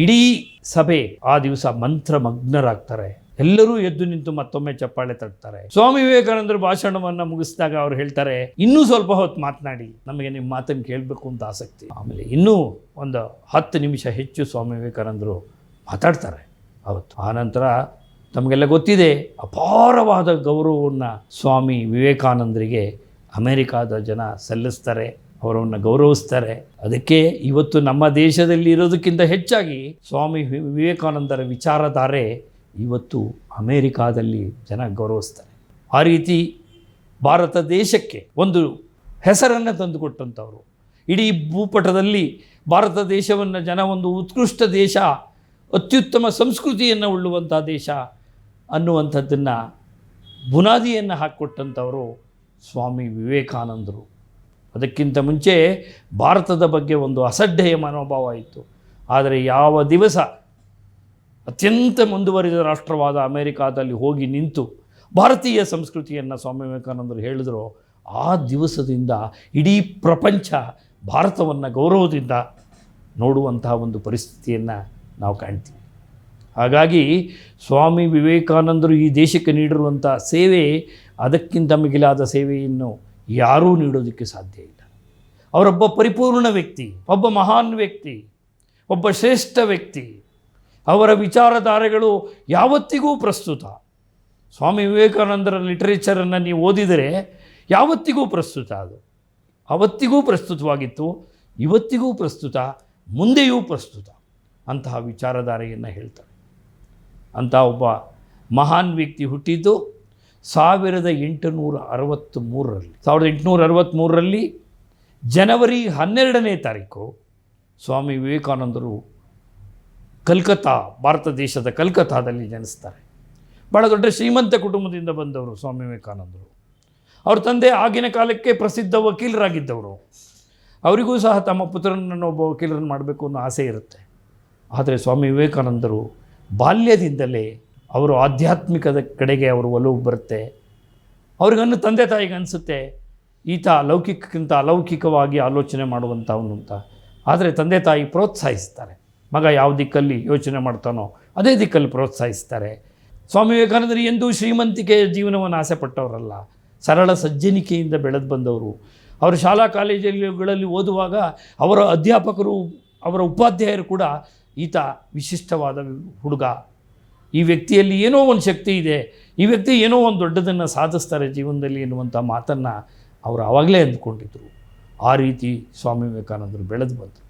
ಇಡೀ ಸಭೆ ಆ ದಿವಸ ಮಂತ್ರಮಗ್ನರಾಗ್ತಾರೆ. ಎಲ್ಲರೂ ಎದ್ದು ನಿಂತು ಮತ್ತೊಮ್ಮೆ ಚಪ್ಪಾಳೆ ತಟ್ತಾರೆ. ಸ್ವಾಮಿ ವಿವೇಕಾನಂದರು ಭಾಷಣವನ್ನು ಮುಗಿಸಿದಾಗ ಅವ್ರು ಹೇಳ್ತಾರೆ, ಇನ್ನೂ ಸ್ವಲ್ಪ ಹೊತ್ತು ಮಾತನಾಡಿ, ನಮಗೆ ನಿಮ್ಮ ಮಾತನ್ನು ಕೇಳಬೇಕು ಅಂತ ಆಸಕ್ತಿ. ಆಮೇಲೆ ಇನ್ನೂ ಒಂದು 10 ನಿಮಿಷ ಹೆಚ್ಚು ಸ್ವಾಮಿ ವಿವೇಕಾನಂದರು ಮಾತಾಡ್ತಾರೆ ಅವತ್ತು. ಆನಂತರ ತಮಗೆಲ್ಲ ಗೊತ್ತಿದೆ, ಅಪಾರವಾದ ಗೌರವವನ್ನು ಸ್ವಾಮಿ ವಿವೇಕಾನಂದರಿಗೆ ಅಮೆರಿಕಾದ ಜನ ಸಲ್ಲಿಸ್ತಾರೆ, ಅವರನ್ನು ಗೌರವಿಸ್ತಾರೆ. ಅದಕ್ಕೆ ಇವತ್ತು ನಮ್ಮ ದೇಶದಲ್ಲಿ ಇರೋದಕ್ಕಿಂತ ಹೆಚ್ಚಾಗಿ ಸ್ವಾಮಿ ವಿವೇಕಾನಂದರ ವಿಚಾರಧಾರೆ ಇವತ್ತು ಅಮೇರಿಕಾದಲ್ಲಿ ಜನ ಗೌರವಿಸ್ತಾರೆ. ಆ ರೀತಿ ಭಾರತ ದೇಶಕ್ಕೆ ಒಂದು ಹೆಸರನ್ನು ತಂದುಕೊಟ್ಟಂಥವರು. ಇಡೀ ಭೂಪಟದಲ್ಲಿ ಭಾರತ ದೇಶವನ್ನು ಜನ ಒಂದು ಉತ್ಕೃಷ್ಟ ದೇಶ, ಅತ್ಯುತ್ತಮ ಸಂಸ್ಕೃತಿಯನ್ನು ಉಳ್ಳುವಂಥ ದೇಶ ಅನ್ನುವಂಥದ್ದನ್ನು ಬುನಾದಿಯನ್ನು ಹಾಕಿಕೊಟ್ಟಂಥವರು ಸ್ವಾಮಿ ವಿವೇಕಾನಂದರು. ಅದಕ್ಕಿಂತ ಮುಂಚೆ ಭಾರತದ ಬಗ್ಗೆ ಒಂದು ಅಸಡ್ಡೆಯ ಮನೋಭಾವ ಇತ್ತು. ಆದರೆ ಯಾವ ದಿವಸ ಅತ್ಯಂತ ಮುಂದುವರಿದ ರಾಷ್ಟ್ರವಾದ ಅಮೆರಿಕಾದಲ್ಲಿ ಹೋಗಿ ನಿಂತು ಭಾರತೀಯ ಸಂಸ್ಕೃತಿಯನ್ನು ಸ್ವಾಮಿ ವಿವೇಕಾನಂದರು ಹೇಳಿದ್ರು, ಆ ದಿವಸದಿಂದ ಇಡೀ ಪ್ರಪಂಚ ಭಾರತವನ್ನು ಗೌರವದಿಂದ ನೋಡುವಂತಹ ಒಂದು ಪರಿಸ್ಥಿತಿಯನ್ನು ನಾವು ಕಾಣ್ತೀವಿ. ಹಾಗಾಗಿ ಸ್ವಾಮಿ ವಿವೇಕಾನಂದರು ಈ ದೇಶಕ್ಕೆ ನೀಡಿರುವಂಥ ಸೇವೆ, ಅದಕ್ಕಿಂತ ಮಿಗಿಲಾದ ಸೇವೆಯನ್ನು ಯಾರೂ ನೀಡೋದಕ್ಕೆ ಸಾಧ್ಯ ಇಲ್ಲ. ಅವರೊಬ್ಬ ಪರಿಪೂರ್ಣ ವ್ಯಕ್ತಿ, ಒಬ್ಬ ಮಹಾನ್ ವ್ಯಕ್ತಿ, ಒಬ್ಬ ಶ್ರೇಷ್ಠ ವ್ಯಕ್ತಿ. ಅವರ ವಿಚಾರಧಾರೆಗಳು ಯಾವತ್ತಿಗೂ ಪ್ರಸ್ತುತ. ಸ್ವಾಮಿ ವಿವೇಕಾನಂದರ ಲಿಟರೇಚರನ್ನು ನೀವು ಓದಿದರೆ ಯಾವತ್ತಿಗೂ ಪ್ರಸ್ತುತ. ಅದು ಅವತ್ತಿಗೂ ಪ್ರಸ್ತುತವಾಗಿತ್ತು, ಇವತ್ತಿಗೂ ಪ್ರಸ್ತುತ, ಮುಂದೆಯೂ ಪ್ರಸ್ತುತ. ಅಂತಹ ವಿಚಾರಧಾರೆಯನ್ನು ಹೇಳ್ತಾರೆ. ಅಂಥ ಒಬ್ಬ ಮಹಾನ್ ವ್ಯಕ್ತಿ ಹುಟ್ಟಿದ್ದು 1863ರಲ್ಲಿ ಜನವರಿ 12ನೇ ತಾರೀಕು ಸ್ವಾಮಿ ವಿವೇಕಾನಂದರು ಕಲ್ಕತ್ತಾ, ಭಾರತ ದೇಶದ ಕಲ್ಕತ್ತಾದಲ್ಲಿ ಜನಿಸ್ತಾರೆ. ಭಾಳ ದೊಡ್ಡ ಶ್ರೀಮಂತ ಕುಟುಂಬದಿಂದ ಬಂದವರು ಸ್ವಾಮಿ ವಿವೇಕಾನಂದರು. ಅವ್ರ ತಂದೆ ಆಗಿನ ಕಾಲಕ್ಕೆ ಪ್ರಸಿದ್ಧ ವಕೀಲರಾಗಿದ್ದವರು. ಅವರಿಗೂ ಸಹ ತಮ್ಮ ಪುತ್ರನನ್ನು ಒಬ್ಬ ವಕೀಲರನ್ನು ಮಾಡಬೇಕು ಅನ್ನೋ ಆಸೆ ಇರುತ್ತೆ. ಆದರೆ ಸ್ವಾಮಿ ವಿವೇಕಾನಂದರು ಬಾಲ್ಯದಿಂದಲೇ ಅವರು ಆಧ್ಯಾತ್ಮಿಕದ ಕಡೆಗೆ ಅವರು ಒಲವು ಬರುತ್ತೆ. ಅವ್ರಿಗನ್ನು ತಂದೆ ತಾಯಿಗೆ ಅನಿಸುತ್ತೆ, ಈತ ಲೌಕಿಕಕ್ಕಿಂತ ಅಲೌಕಿಕವಾಗಿ ಆಲೋಚನೆ ಮಾಡುವಂಥವನು ಅಂತ. ಆದರೆ ತಂದೆ ತಾಯಿ ಪ್ರೋತ್ಸಾಹಿಸ್ತಾರೆ. ಮಗ ಯಾವ ದಿಕ್ಕಲ್ಲಿ ಯೋಚನೆ ಮಾಡ್ತಾನೋ ಅದೇ ದಿಕ್ಕಲ್ಲಿ ಪ್ರೋತ್ಸಾಹಿಸ್ತಾರೆ. ಸ್ವಾಮಿ ವಿವೇಕಾನಂದರು ಎಂದೂ ಶ್ರೀಮಂತಿಕೆಯ ಜೀವನವನ್ನು ಆಸೆ ಪಟ್ಟವರಲ್ಲ. ಸರಳ ಸಜ್ಜನಿಕೆಯಿಂದ ಬೆಳೆದು ಬಂದವರು. ಅವರು ಶಾಲಾ ಕಾಲೇಜುಗಳಲ್ಲಿ ಓದುವಾಗ ಅವರ ಅಧ್ಯಾಪಕರು, ಅವರ ಉಪಾಧ್ಯಾಯರು ಕೂಡ ಈತ ವಿಶಿಷ್ಟವಾದ ಹುಡುಗ, ಈ ವ್ಯಕ್ತಿಯಲ್ಲಿ ಏನೋ ಒಂದು ಶಕ್ತಿ ಇದೆ, ಈ ವ್ಯಕ್ತಿ ಏನೋ ಒಂದು ದೊಡ್ಡದನ್ನು ಸಾಧಿಸ್ತಾರೆ ಜೀವನದಲ್ಲಿ ಎನ್ನುವಂಥ ಮಾತನ್ನು ಅವರು ಆವಾಗಲೇ ಅಂದ್ಕೊಂಡಿದ್ದರು. ಆ ರೀತಿ ಸ್ವಾಮಿ ವಿವೇಕಾನಂದರು ಬೆಳೆದು ಬಂದರು.